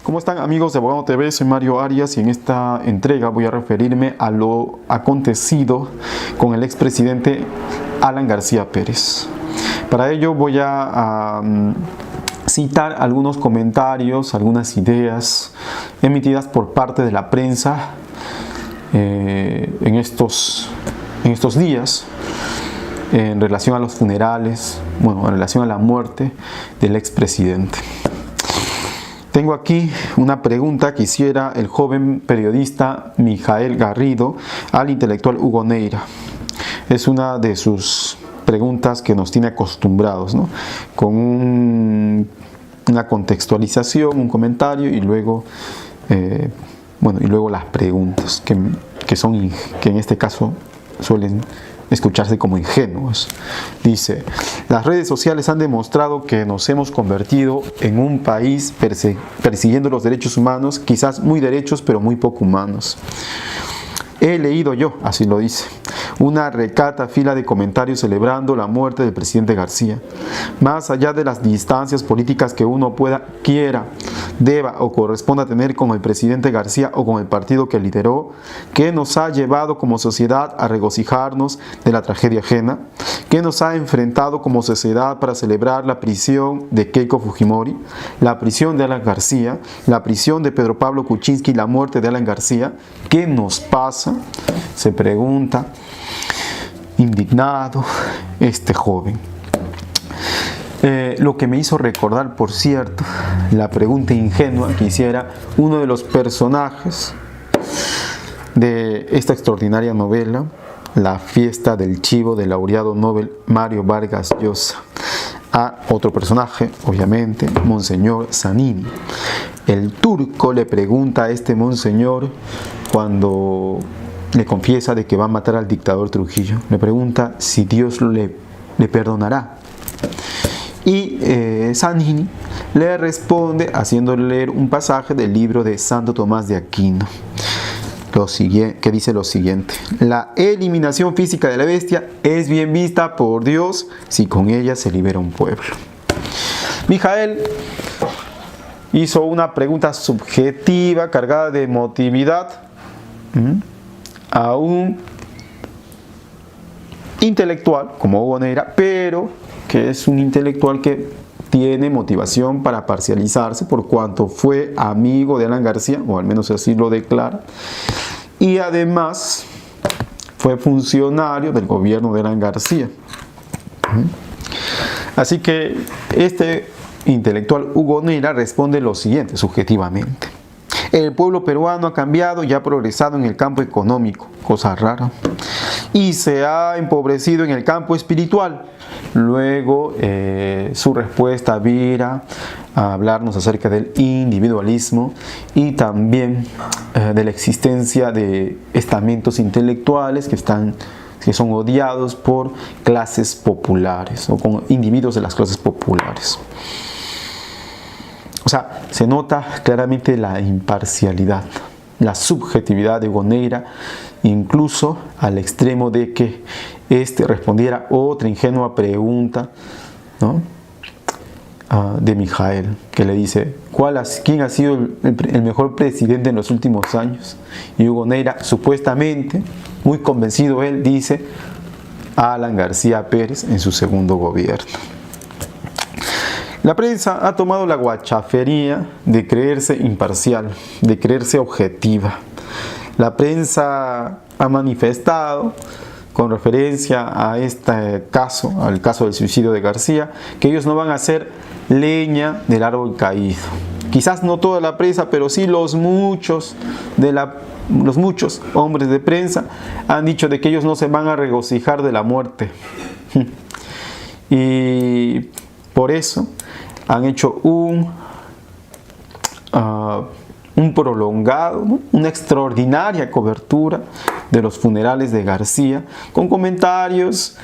¿Cómo están, amigos de Abogado TV? Soy Mario Arias y en esta entrega voy a referirme a lo acontecido con el expresidente Alan García Pérez. Para ello voy a citar algunos comentarios, algunas ideas emitidas por parte de la prensa en estos días en relación a los funerales, en relación a la muerte del expresidente. Tengo aquí una pregunta que hiciera el joven periodista Mijael Garrido al intelectual Hugo Neira. Es una de sus preguntas que nos tiene acostumbrados, ¿no? Con una contextualización, un comentario y luego, las preguntas que en este caso suelen escucharse como ingenuos. Dice: las redes sociales han demostrado que nos hemos convertido en un país persiguiendo los derechos humanos, quizás muy derechos pero muy poco humanos. He leído yo, así lo dice, una recata fila de comentarios celebrando la muerte del presidente García. Más allá de las distancias políticas que uno quiera, deba o corresponda tener con el presidente García o con el partido que lideró, que nos ha llevado como sociedad a regocijarnos de la tragedia ajena, que nos ha enfrentado como sociedad para celebrar la prisión de Keiko Fujimori, la prisión de Alan García, la prisión de Pedro Pablo Kuczynski y la muerte de Alan García. ¿Qué nos pasa?, se pregunta indignado este joven. Lo que me hizo recordar, por cierto, la pregunta ingenua que hiciera uno de los personajes de esta extraordinaria novela, La fiesta del chivo, del laureado Nobel Mario Vargas Llosa, a otro personaje, obviamente, Monseñor Zanini. El turco le pregunta a este monseñor, cuando le confiesa de que va a matar al dictador Trujillo, le pregunta si Dios le perdonará. Y Zanini le responde haciéndole leer un pasaje del libro de Santo Tomás de Aquino, que dice lo siguiente: la eliminación física de la bestia es bien vista por Dios si con ella se libera un pueblo. Mijael hizo una pregunta subjetiva, cargada de emotividad, a un intelectual como Hugo Neira, pero que es un intelectual que tiene motivación para parcializarse por cuanto fue amigo de Alan García, o al menos así lo declara, y además fue funcionario del gobierno de Alan García. Así que este intelectual Hugo Neira responde lo siguiente subjetivamente: el pueblo peruano ha cambiado y ha progresado en el campo económico, cosa rara, y se ha empobrecido en el campo espiritual. Luego su respuesta vira a hablarnos acerca del individualismo y también de la existencia de estamentos intelectuales que son odiados por clases populares o con individuos de las clases populares. O sea, se nota claramente la imparcialidad, la subjetividad de Hugo Neira, incluso al extremo de que respondiera otra ingenua pregunta, ¿no?, de Mijael, que le dice: ¿quién ha sido el mejor presidente en los últimos años? Y Hugo Neira, supuestamente, muy convencido él, dice: Alan García Pérez en su segundo gobierno. La prensa ha tomado la guachafería de creerse imparcial, de creerse objetiva. La prensa ha manifestado, con referencia a este caso, al caso del suicidio de García, que ellos no van a hacer leña del árbol caído. Quizás no toda la prensa, pero sí los muchos hombres de prensa han dicho de que ellos no se van a regocijar de la muerte. Y por eso han hecho un prolongado, ¿no?, una extraordinaria cobertura de los funerales de García, con comentarios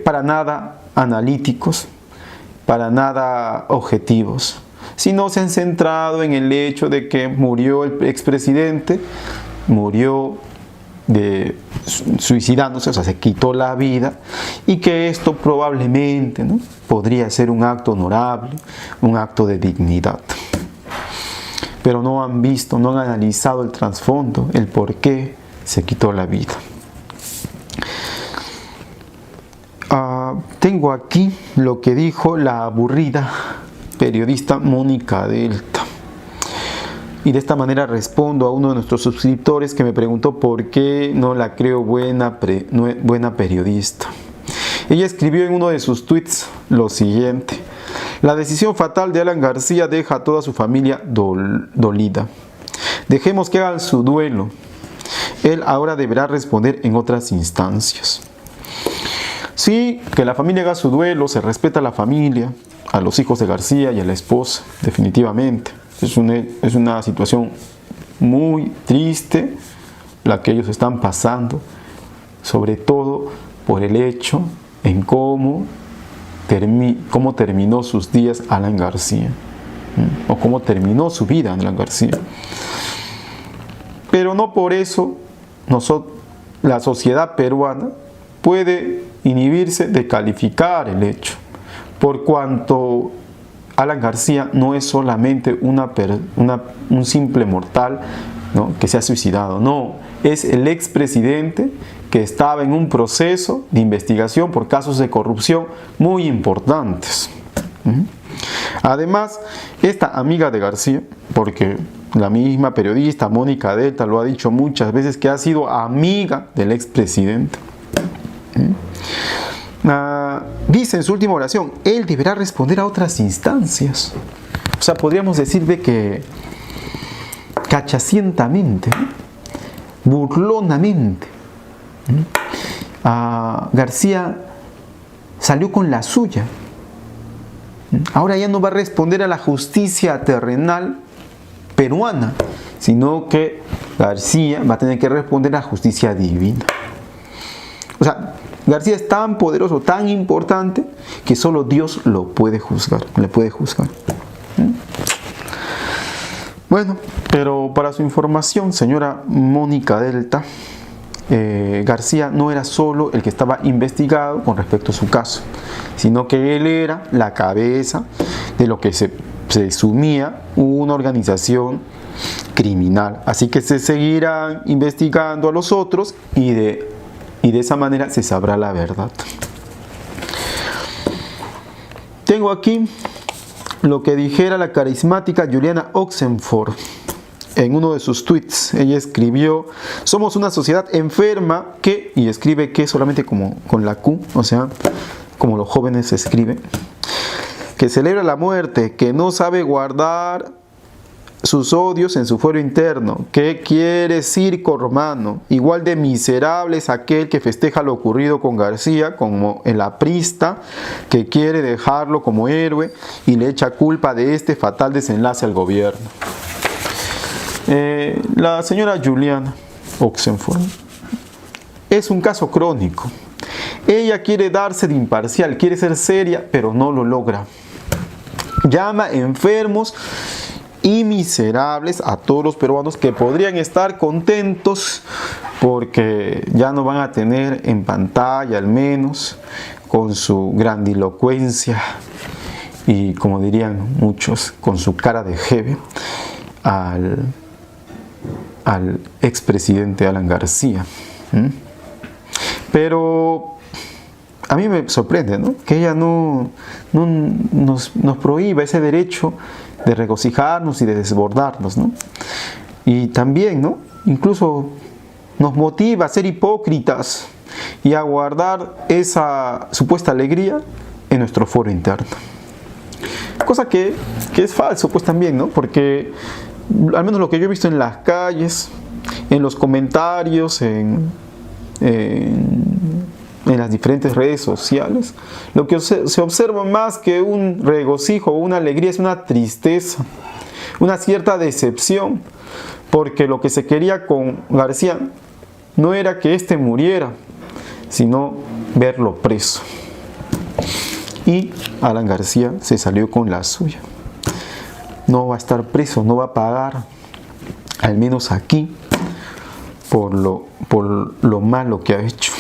para nada analíticos, para nada objetivos, sino se han centrado en el hecho de que murió el expresidente, murió suicidándose, o sea, se quitó la vida, y que esto probablemente, ¿no?, podría ser un acto honorable, un acto de dignidad. pero no han visto, no han analizado el trasfondo, el por qué se quitó la vida. Tengo aquí lo que dijo la aburrida periodista Mónica Delta. Y de esta manera respondo a uno de nuestros suscriptores que me preguntó por qué no la creo buena periodista. Ella escribió en uno de sus tweets lo siguiente: la decisión fatal de Alan García deja a toda su familia dolida. Dejemos que hagan su duelo. Él ahora deberá responder en otras instancias. Sí, que la familia haga su duelo, se respeta a la familia, a los hijos de García y a la esposa, definitivamente. Es una situación muy triste la que ellos están pasando, sobre todo por el hecho en cómo terminó sus días Alan García, o cómo terminó su vida Alan García. Pero no por eso la sociedad peruana puede inhibirse de calificar el hecho, por cuanto Alan García no es solamente un simple mortal, ¿no?, que se ha suicidado. No, es el expresidente que estaba en un proceso de investigación por casos de corrupción muy importantes. Además, esta amiga de García, porque la misma periodista Mónica Delta lo ha dicho muchas veces, que ha sido amiga del expresidente, dice en su última oración: él deberá responder a otras instancias. O sea, podríamos decir de que cachacientamente, burlonamente, García salió con la suya. Ahora ya no va a responder a la justicia terrenal peruana, sino que García va a tener que responder a la justicia divina. O sea, García es tan poderoso, tan importante, que solo Dios lo puede juzgar, le puede juzgar. Bueno, pero para su información, señora Mónica Delta, García no era solo el que estaba investigado con respecto a su caso, sino que él era la cabeza de lo que se sumía una organización criminal. Así que se seguirán investigando a los otros y de esa manera se sabrá la verdad. Tengo aquí lo que dijera la carismática Juliana Oxenford en uno de sus tweets. Ella escribió: somos una sociedad enferma que, y escribe que solamente como con la Q, o sea, como los jóvenes escriben, que celebra la muerte, que no sabe guardar sus odios en su fuero interno, que quiere circo romano, igual de miserable es aquel que festeja lo ocurrido con García como el aprista, que quiere dejarlo como héroe y le echa culpa de este fatal desenlace al gobierno. La señora Juliana Oxenford es un caso crónico. Ella quiere darse de imparcial, quiere ser seria, pero no lo logra. Llama enfermos y miserables a todos los peruanos que podrían estar contentos porque ya no van a tener en pantalla, al menos con su grandilocuencia y, como dirían muchos, con su cara de jeve, al expresidente Alan García. Pero a mí me sorprende, ¿no?, que ella no nos prohíba ese derecho de regocijarnos y de desbordarnos, ¿no? Y también, ¿no?, incluso nos motiva a ser hipócritas y a guardar esa supuesta alegría en nuestro foro interno. Cosa que es falso, pues también, ¿no? Porque al menos lo que yo he visto en las calles, en los comentarios, en las diferentes redes sociales, lo que se observa más que un regocijo o una alegría es una tristeza, una cierta decepción, porque lo que se quería con García no era que éste muriera, sino verlo preso. Y Alan García se salió con la suya. No va a estar preso, no va a pagar, al menos aquí, por lo malo que ha hecho.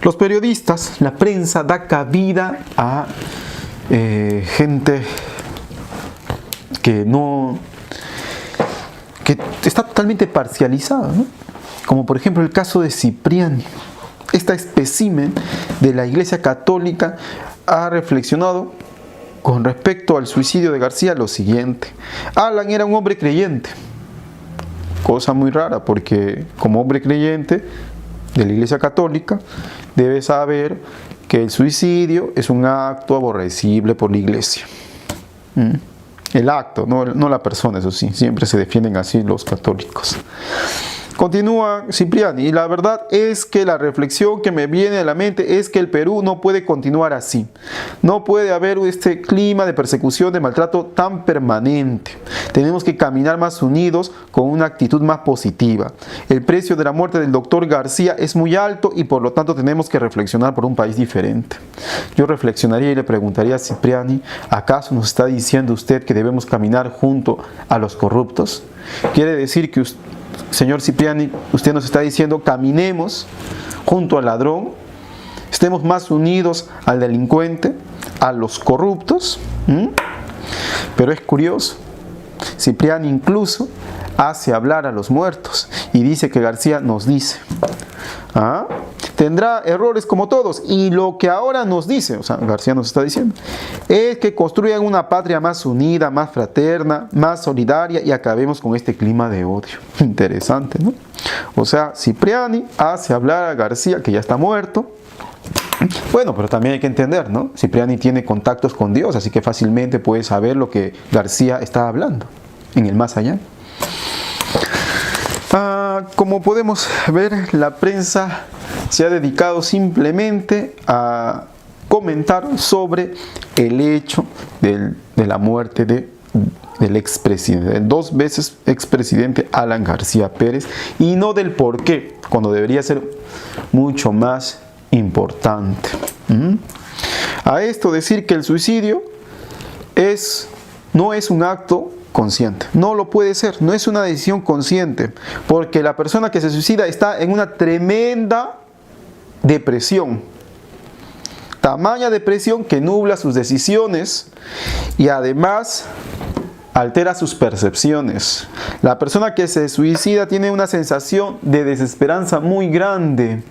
Los periodistas, la prensa, da cabida a gente que no que está totalmente parcializada, ¿no? Como por ejemplo el caso de Cipriani. Esta espécimen de la Iglesia Católica ha reflexionado con respecto al suicidio de García lo siguiente: Alan era un hombre creyente, cosa muy rara porque como hombre creyente de la Iglesia Católica debe saber que el suicidio es un acto aborrecible por la Iglesia. El acto, no la persona, eso sí, siempre se defienden así los católicos. Continúa Cipriani: y la verdad es que la reflexión que me viene a la mente es que el Perú no puede continuar así. No puede haber este clima de persecución, de maltrato tan permanente. Tenemos que caminar más unidos con una actitud más positiva. El precio de la muerte del doctor García es muy alto y por lo tanto tenemos que reflexionar por un país diferente. Yo reflexionaría y le preguntaría a Cipriani: ¿acaso nos está diciendo usted que debemos caminar junto a los corruptos? ¿Quiere decir que usted, señor Cipriani, usted nos está diciendo caminemos junto al ladrón, estemos más unidos al delincuente, a los corruptos? Pero es curioso, Cipriani incluso hace hablar a los muertos y dice que García nos dice, tendrá errores como todos, y lo que ahora nos dice, o sea, García nos está diciendo, es que construyan una patria más unida, más fraterna, más solidaria y acabemos con este clima de odio. Interesante, ¿no? O sea, Cipriani hace hablar a García, que ya está muerto. Bueno, pero también hay que entender, ¿no? Cipriani tiene contactos con Dios, así que fácilmente puede saber lo que García está hablando en el más allá. Como podemos ver, la prensa se ha dedicado simplemente a comentar sobre el hecho de la muerte del expresidente, del 2 veces expresidente Alan García Pérez, y no del por qué, cuando debería ser mucho más importante. A esto decir que el suicidio no es un acto consciente, no lo puede ser, no es una decisión consciente, porque la persona que se suicida está en una tremenda depresión, tamaña depresión que nubla sus decisiones y además altera sus percepciones. La persona que se suicida tiene una sensación de desesperanza muy grande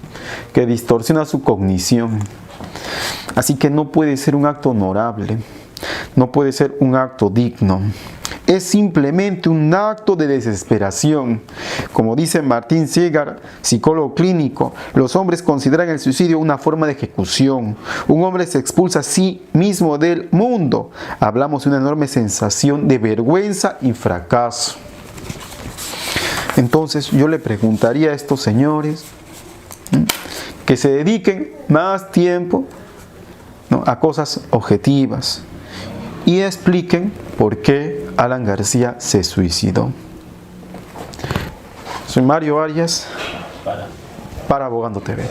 que distorsiona su cognición, así que no puede ser un acto honorable, no puede ser un acto digno. Es simplemente un acto de desesperación. Como dice Martín Segar, psicólogo clínico, los hombres consideran el suicidio una forma de ejecución. Un hombre se expulsa a sí mismo del mundo. Hablamos de una enorme sensación de vergüenza y fracaso. Entonces yo le preguntaría a estos señores que se dediquen más tiempo, ¿no?, a cosas objetivas y expliquen por qué Alan García se suicidó. Soy Mario Arias para Abogando TV.